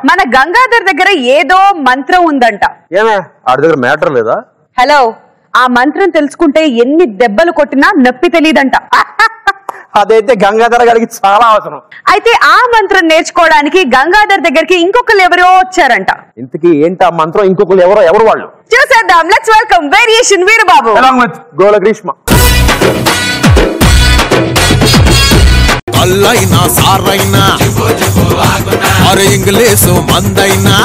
మన గంగాధర్ దగ్గర ఏదో మంత్రం ఉందంట. ఏమే ఆడి దగ్గర మ్యాటర్ లేదా? హలో, ఆ మంత్రం తెలుసుకుంటే ఎన్ని దెబ్బలు కొట్టినా నొప్పి తెలియదంట. అదైతే గంగాధర్ గారికి చాలా అవసరం. అయితే ఆ మంత్రం నేర్చుకోవడానికి గంగాధర్ దగ్గరికి ఇంకొకరు ఎవరో వచ్చారంట. ఇంతకీ ఏంటి ఆ మంత్రం? ఇంకొకరు ఎవరు వాళ్ళు చూసేద్దాం. Let's welcome variation Veerababu along with గోల గ్రీష్మ. అల్లైనా సారైనా అరే ఇంగ్లీషు మందైనా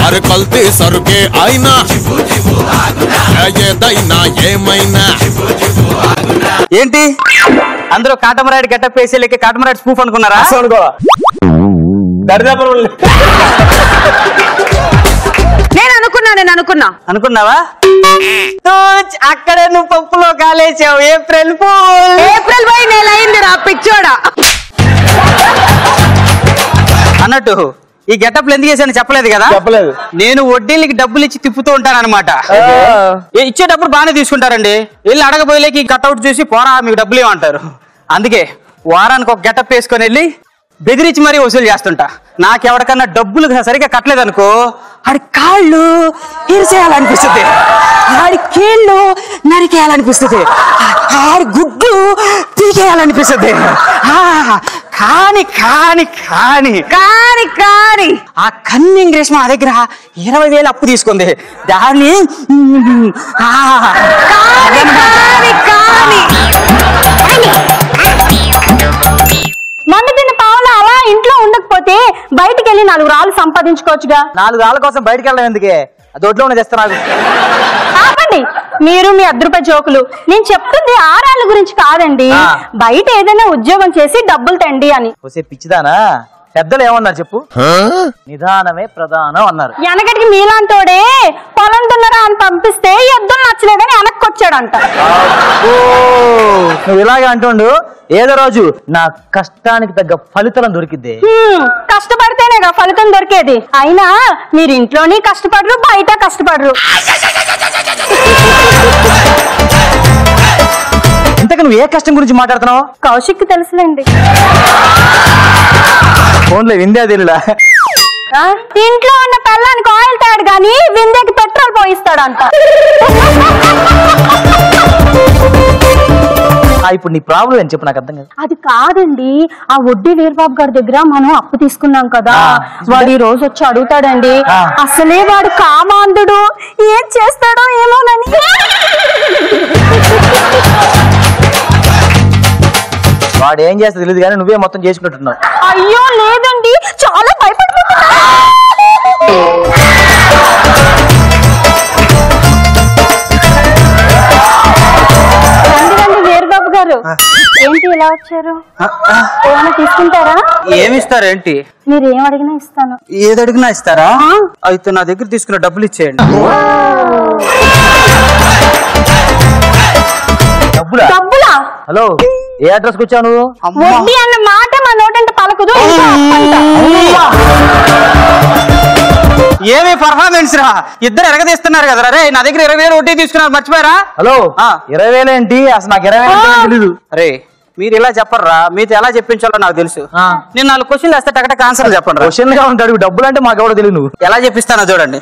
అరే కల్తీ సరుకే అయినా ఏదైనా ఏమైనా. ఏంటి అందరూ కాటమరాయుడు గెటప్ వేసేళ్ళకి కాటమరాయుడు స్పూఫ్ అనుకున్నారా? అనుకున్నావా? అక్కడే నువ్వు పప్పులో కాలేసావు. April fool. ఏప్రిల్ పై నెల అయింది రా పిచ్చోడా. అన్నట్టు ఈ గెటప్లు ఎందుకు చేశాను చెప్పలేదు కదా? చెప్పలేదు. నేను వడ్డీలకి డబ్బులు ఇచ్చి తిప్పుతూ ఉంటాను అనమాట. ఇచ్చేటప్పుడు బాగానే తీసుకుంటారండి. వెళ్ళి అడగబోయేకి ఈ కట్అవుట్ చూసి పోరా మీకు డబ్బులు ఏమంటారు. అందుకే వారానికి ఒక గెటప్ వేసుకొని వెళ్ళి బెదిరించి మరీ వసూలు చేస్తుంటా. నాకెవరికన్నా డబ్బులు సరిగ్గా కట్టలేదనుకో ఆడి కాళ్ళు ఇరిసేయాలనిపిస్తుంది, ఆడి కీళ్ళు నరికేయాలనిపిస్తుంది, ఆడి గుడ్లు పీకేయాలనిపిస్తుంది. కానీ కానీ కానీ కానీ కానీ ఆ కన్నింగ్ గ్రీష్మ మా దగ్గర 20,000 అప్పు తీసుకుంది. దాన్ని మందు తిన్న పావులు అలా ఇంట్లో ఉండకపోతే బయటికి వెళ్ళి 4 రాళ్ళు సంపాదించుకోవచ్చుగా. 4 రాళ్ళ కోసం బయటికి వెళ్ళడం ఎందుకే? దొడ్లో ఉన్నది తెస్తా. ఆపండి మీరు మీ ₹1 జోకులు. నేను చెప్తుంది ఆ రాళ్ళ గురించి కాదండి, బయట ఏదైనా ఉద్యోగం చేసి డబ్బులు తండి అని. పిచ్చిదానా, పెద్దలు ఏమన్నారు చెప్పు? నిదానమే ప్రధానం అన్నారు. వెనకటికి మీలాంటోడే పొలం దున్నరా అని పంపిస్తే ఎద్దులు నచ్చలేదని వెనక్కొచ్చాడంట. నువ్వు ఇలాగే అంటుండు, ఏదో రోజు నా కష్టానికి తగ్గ ఫలితం దొరికిద్ది. కష్టపడితేనేగా ఫలితం దొరికేది. అయినా మీరు ఇంట్లోని కష్టపడరు, బయట కష్టపడరు. ఇంతకు నువ్వు ఏ కష్టం గురించి మాట్లాడుతున్నావు? కౌశిక్ తెలుసులేండి. ఫోన్లో విందే తెలియదా? ఇంట్లో ఉన్న పెళ్ళానికి ఆయిల్ తాడు గాని విందేకి పెట్రోల్ పోయిస్తాడంట. ఇప్పుడు నీ ప్రాబ్లం ఏం చెప్పు, నాకు అర్థం కాదు. అది కాదండి, ఆ వడ్డీ వీరబాబు గారి దగ్గర మనం అప్పు తీసుకున్నాం కదా, వాడు ఈ రోజు వచ్చి అడుగుతాడండి. అసలే వాడు కామాంధుడు, ఏం చేస్తాడో ఏమోనని. వాడు ఏం చేస్తా తెలియదు కానీ నువ్వే మొత్తం చేసుకుంటున్నావు. అయ్యో లేదండి, చాలా భయపడిపోతున్నా. వీరబాబు గారు ఏంటి ఇలా వచ్చారు? ఏమైనా తీసుకుంటారా? ఏమిస్తారేంటి? మీరు ఏం అడిగినా ఇస్తాను. ఏది అడిగినా ఇస్తారా? అయితే నా దగ్గర తీసుకున్న డబ్బులు ఇచ్చేయండి. డబ్బులా? హలో, ఏ అడ్రస్ కు వచ్చావు నువ్వు? వడ్డీ అన్న మాట మా నోటంటే పలకదు. ఏమి పర్ఫార్మెన్స్ రా, ఇద్దరు ఎరగదీస్తున్నారు కదా రే. నా దగ్గర 20,000 వడ్డీ తీసుకున్నారు, మర్చిపోయారా? హలో, 20,000 ఏంటి? అసలు నాకు 20,000 తెలీదు. అరే మీరు ఇలా చెప్పర్రా, మీతో ఎలా చెప్పించాలో నాకు తెలుసు. నేను 4 క్వశ్చన్లు వేస్తే టకటక ఆన్సర్ చెప్పండి. క్వశ్చన్ గా ఉంటాడు, డబ్బులు అంటే మాకు ఎవడో తెలియదు. నువ్వు ఎలా చెప్పిస్తానో చూడండి.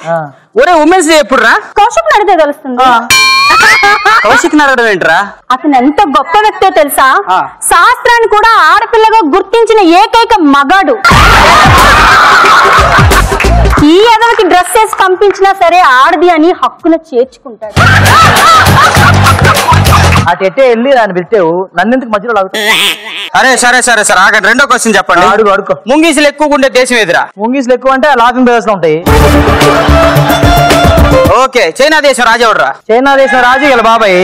ఒరే ఉమెన్స్ డే ఎప్పుడు రా? కౌశిక్ అడిగితే తెలుస్తుంది. కౌశిక్ అడగడం ఏంట్రా? అతను ఎంత గొప్ప వ్యక్తో తెలుసా? శాస్త్రాన్ని కూడా ఆడపిల్లగా గుర్తించిన ఏకైక మగాడు. ఈ ఎదవకి డ్రెస్ వేసి పంపించినా సరే ఆడది అని హక్కున చేర్చుకుంటాడు. అటెట్టే వెళ్ళి దాన్ని పెట్టావు, నన్నెందుకు మధ్యలో లాగుతావు? అరే సరే సరే సరే ఆగండి. రెండో క్వశ్చన్ చెప్పండి. అడుకో. ముంగీసులు ఎక్కువ ఉండే దేశం ఎదురా? ముంగీసులు ఎక్కువ అంటే లాఫింగ్ బ్రదర్స్ లో ఉంటాయి. ఓకే, చైనా దేశం రాజు ఎవడరా? చైనా దేశం రాజు ఇలా బాబాయ్.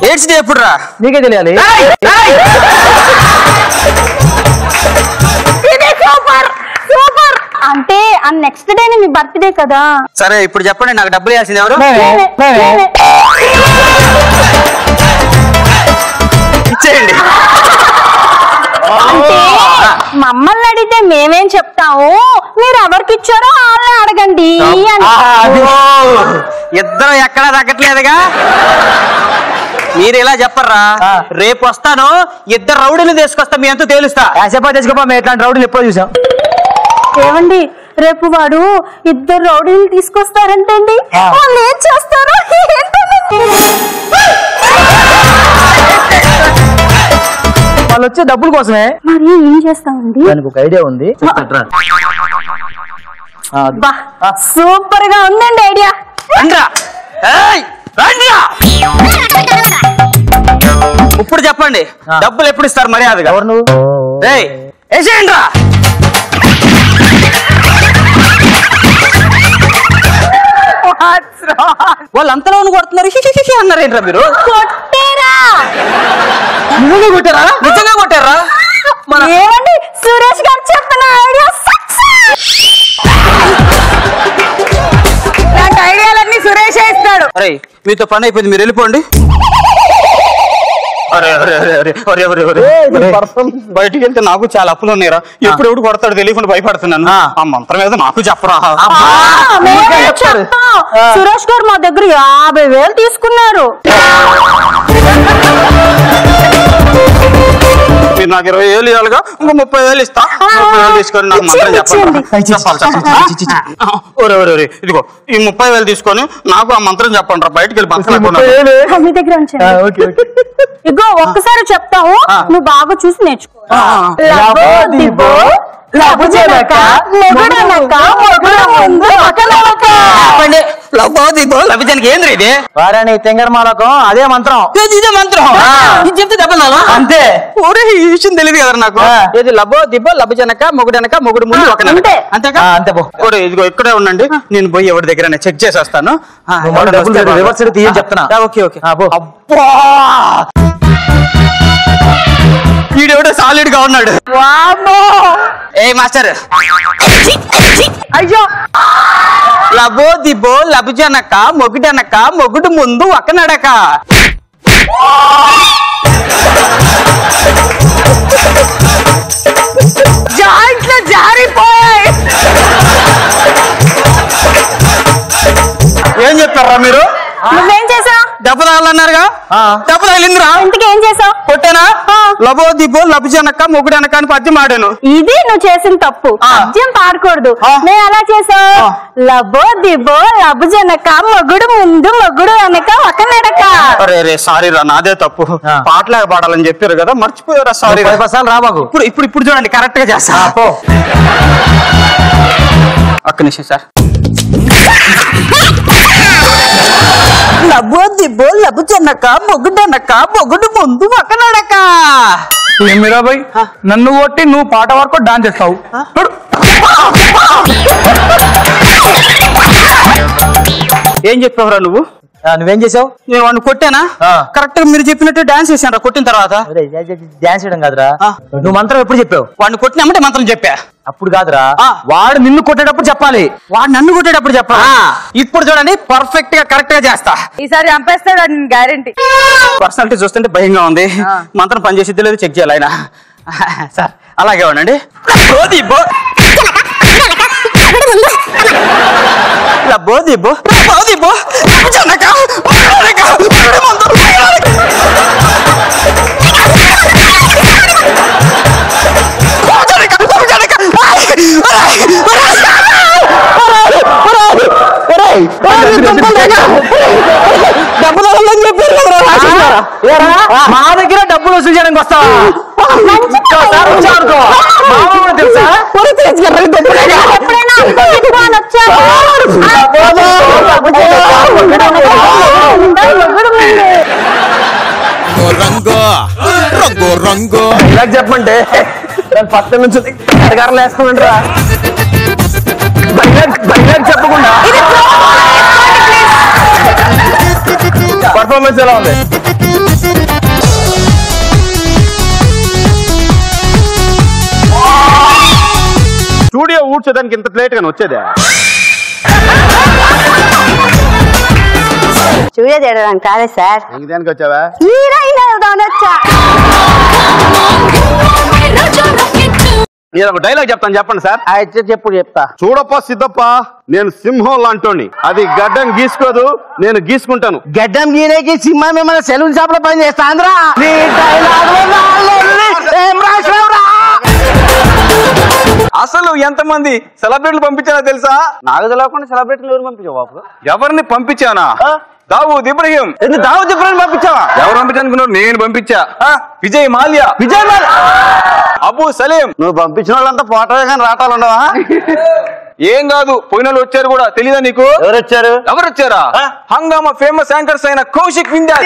ఎయిడ్స్ డే ఎప్పుడు రా? నీకే తెలియాలి. అంటే ఆ నెక్స్ట్ డే మీ బర్త్డే కదా. సరే ఇప్పుడు చెప్పండి, నాకు డబ్బులు ఇవ్వాల్సింది ఎవరు? ఇచ్చేయండి. అంటే మమ్మల్ని అడిగితే మేమేం చెప్తాము, మీరు ఎవరికి ఇచ్చారో వాళ్ళే అడగండి. ఇద్దరు ఎక్కడా తగ్గట్లేదుగా. మీరు ఇలా చెప్పర్రా. రేపు వస్తాను, ఇద్దరు రౌడీని తీసుకొస్తా, మీ అంతా తేలుస్తా. చెప్పా తెచ్చుకోపా, మేము ఎట్లాంటి రౌడీలు ఎప్పుడో చూసాం. ఏమండి రేపు వాడు ఇద్దరు రౌడీలు తీసుకొస్తారంటండి, వాళ్ళు ఏం చేస్తారో వాళ్ళు వచ్చే డబ్బుల కోసమే. మరి ఏం చేస్తామండి? దానికి ఒక ఐడియా ఉంది. సూపర్ గా ఉందండి ఐడియా. ఇప్పుడు చెప్పండి, డబ్బులు ఎప్పుడు ఇస్తారు మర్యాదగా? ఎవరు నువ్వు? వేసేయండి. వాళ్ళు అంతలో కొడుతున్నారు అన్నారేంట్రా మీరు? కొట్టారా? నిజంగా కొట్టారా? నిజంగా కొట్టారా? ఏమండి సురేష్ గారు చెప్పిన ఐడియా సక్సెస్. ఇలాంటి ఐడియాలన్నీ సురేష్ ఇస్తాడు. అరే మీతో పని అయిపోయింది, మీరు వెళ్ళిపోండి. బయటికి వెళ్తే నాకు చాలా అప్పులు ఉన్నాయిరా. ఎప్పుడు కొడతాడు తెలియకుండా భయపడుతున్నాను. ఆ మంత్రం మీద నాకు చెప్పరా. సురేష్ గారు మా దగ్గర 50,000 తీసుకున్నారు. మీరు నాకు 20,000 ఇవ్వాలిగా, ఇంకో 30,000 ఇస్తా. 30,000 తీసుకొని నాకు మంత్రం చెప్పండి. ఇదిగో ఈ 30,000 తీసుకొని నాకు ఆ మంత్రం చెప్పండి రా. బయటకి వెళ్ళి మీ దగ్గర ఇగో ఒక్కసారి చెప్తావు, నువ్వు బాగా చూసి నేర్చుకో. ఏంద్ర ఇది? వారాని తెంగరమాలకం అదే మంత్రం. ఇదే మంత్రం చెప్తే చెప్పాలా? అంతే. ఈ విషయం తెలియదు కదా నాకు. ఇది లబో దిబ్బో లభజనక మొగుడనక మొగుడు ముందు ఒక అంతేగా? అంతే. ఇదిగో ఇక్కడే ఉండండి, నేను పోయి ఎవరి దగ్గర చెక్ చేసి వస్తాను. చెప్తున్నా. Okay okay. అబ్బా వీడెవడో సాలిడ్ గా ఉన్నాడు. ఏ మాస్టర్, అయ్యో లబో దిబ్బో లభజనక మొగుడనక మొగుడు ముందు ఒక నడక. జాయింట్లు జారిపోయాయి. ఏం చెప్పారా మీరు? నువ్వేం చేసావు? దెబ్బ తగలన్నారుగా, దెబ్బ తగిలిందిరా. ఇంతకీ ఏం చేసావు? కొట్టానా? లబో దిబ్బో లభజనక మొగుడనక అని పద్యం ఆడాను. ఇది నువ్వు చేసిన తప్పు. పద్యం పాడకూడదు. నేను అలా చేసావు, లబో దిబ్బో లభజనక మొగుడు ముందు మొగుడు వెనక ఒక నడక. అరే సారీ రా, నాదే తప్పు. పాటలాగా పాడాలని చెప్పారు కదా, మర్చిపోయారా. సారీ రా బాబు. ఇప్పుడు చూడండి, కరెక్ట్ గా చేస్తా. ఒక్క నిమిషం సార్. లబో దిబ్బో లభజనక మొగుడనక మొగుడు ముందు ఒక నడక. మీరాబాయ్, నన్ను కొట్టి నువ్వు పాట వరకు డాన్స్ చేస్తావు. ఏం చెప్పావురా నువ్వు? నువ్వేం చేసావు? నేను వాడిని కొట్టానా? కరెక్ట్ గా మీరు చెప్పినట్టు డాన్స్ చేశాను. కొట్టిన తర్వాత డాన్స్ చేయడం కాదురా, నువ్వు మంత్రం ఎప్పుడు చెప్పావు? వాడిని కొట్టినామంటే మంత్రం చెప్పా. అప్పుడు కాదురా, వాడు నిన్ను కొట్టేటప్పుడు చెప్పాలి. వాడు నన్ను కొట్టేటప్పుడు చెప్పాలి. ఇప్పుడు చూడండి, పర్ఫెక్ట్ గా కరెక్ట్ గా చేస్తా. ఈసారి చంపేస్తాడు గ్యారెంటీ. పర్సనాలిటీ చూస్తుంటే భయంగా ఉంది. మంత్రం పనిచేసిద్ది లేదు చెక్ చేయాలి ఆయన. సార్ అలాగే ఉండండి. మా దగ్గర డబ్బులు వసూలు చేయడానికి వస్తావా? తెలుసా? రంగు రంగు ఇలా చెప్పంటే ఫస్ట్ నుంచి అధికారులు వేసుకోమంటారా? చెప్పకుండా పర్ఫార్మెన్స్ ఎలా ఉంది? స్టూడియో ఊడ్చేదానికి ఇంత లేట్ గానే వచ్చేదే? స్టూడియో చేయడానికి కాదే సార్. దేనికి వచ్చావా? హీరోయిన్ అవుదామని వచ్చా. నేను ఒక డైలాగ్ చెప్తాను, చెప్పండి సార్. అయితే చెప్తా. చూడప్ప సిద్ధప్ప, నేను సింహం లాంటోని, అది గడ్డం గీసుకోదు, నేను గీసుకుంటాను. గడ్డం గీరేకి సింహం ఏమైనా సెలూన్ షాప్ లో పని చేస్తా ఆంధ్రా. అసలు ఎంతమంది సెలబ్రిటీలు పంపించానో తెలుసా? నాకు తెలియకుండా సెలబ్రిటీలు ఎవరు పంపించావు బాబు? ఎవరిని పంపించానా? దావూద్ ఇబ్రహీం. దావూద్ ఇబ్రహీం పంపించావా? ఎవరు పంపించానుకున్నావు? నేను పంపించా. విజయ్ మాల్యా. అబూ సలీం. నువ్వు పంపించిన వాళ్ళంతా ఫోటో కానీ రాటాలు ఉండవా? ఏం కాదు, పోయిన వాళ్ళు వచ్చారు కూడా. తెలీదా నీకు? ఎవరు వచ్చారా? హంగామా ఫేమస్ యాంకర్స్ అయిన కౌశిక్ వింధ్యా.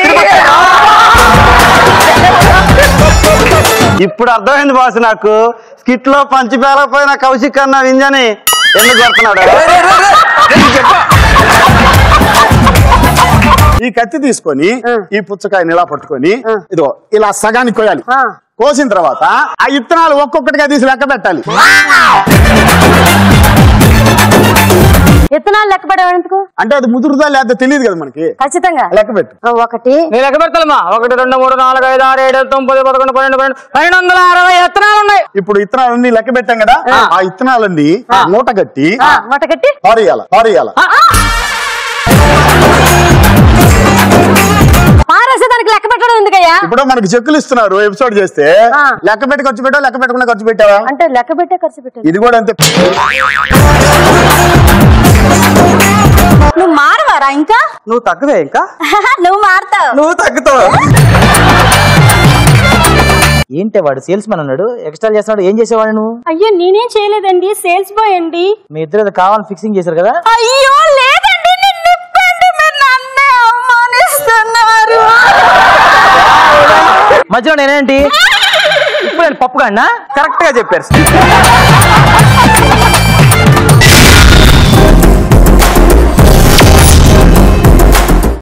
ఇప్పుడు అర్థమైంది బాసు నాకు. స్కిట్ లో పంచి పేరపోయిన కౌశిక్ అన్న వింజని ఎందుకు కొడుతున్నాడు? ఈ కత్తి తీసుకొని ఈ పుచ్చకాయని ఇలా పట్టుకొని ఇదిగో ఇలా సగానికి కోయాలి. కోసిన తర్వాత ఆ ఇత్తనాలు ఒక్కొక్కటిగా తీసి లెక్క పెట్టాలి. విత్తనాలు లెక్క పెట్టేందుకు అంటే అది ముదురుదా లేదా తెలియదు కదా మనకి. ఖచ్చితంగా లెక్క పెట్టు. ఒకటి నేను లెక్క పెడతామా? 1 2 3 4 5 6 7 8 9 10 11 12 1260 విత్తనాలు ఉన్నాయి. ఇప్పుడు ఇత్తనాలన్నీ లెక్క పెట్టాం కదా, ఆ ఇత్తనాలన్నీ మూట కట్టి పారేయాల. పారేసేదానికి లెక్క పెట్టడం ఎందుకయ్యా? ఇప్పుడు మనకి చెక్కులు ఇస్తున్నారు, ఎపిసోడ్ చేస్తే లెక్క పెట్టి ఖర్చు పెట్టావు, లెక్క పెట్టకుండా ఖర్చు పెట్టావా? అంటే లెక్క పెట్టే ఖర్చు పెట్టావు. ఇది కూడా అంతే. నువ్వు మారవారా ఇంకా? నువ్వు తగ్గవే ఇంకా? నువ్వు మారుతావు. నువ్వు తగ్గుతావు. ఏంటి వాడు సేల్స్ మ్యాన్ అన్నాడు, ఎక్స్ట్రా చేస్తున్నాడు. ఏం చేసేవాడు నువ్వు? అయ్యో నేనేం చేయలేదండి, సేల్స్ బాయ్ అండి. మీ ఇద్దరు కావాలని ఫిక్సింగ్ చేశారు కదా? అయ్యో లేదండి, నిన్ను ఇప్పండి, మీరు నన్నే అవమానిస్తున్నారు. మధ్యలో నేనేంటి? ఇప్పుడు నేను పప్పు కన్నా కరెక్ట్ గా చెప్పారు.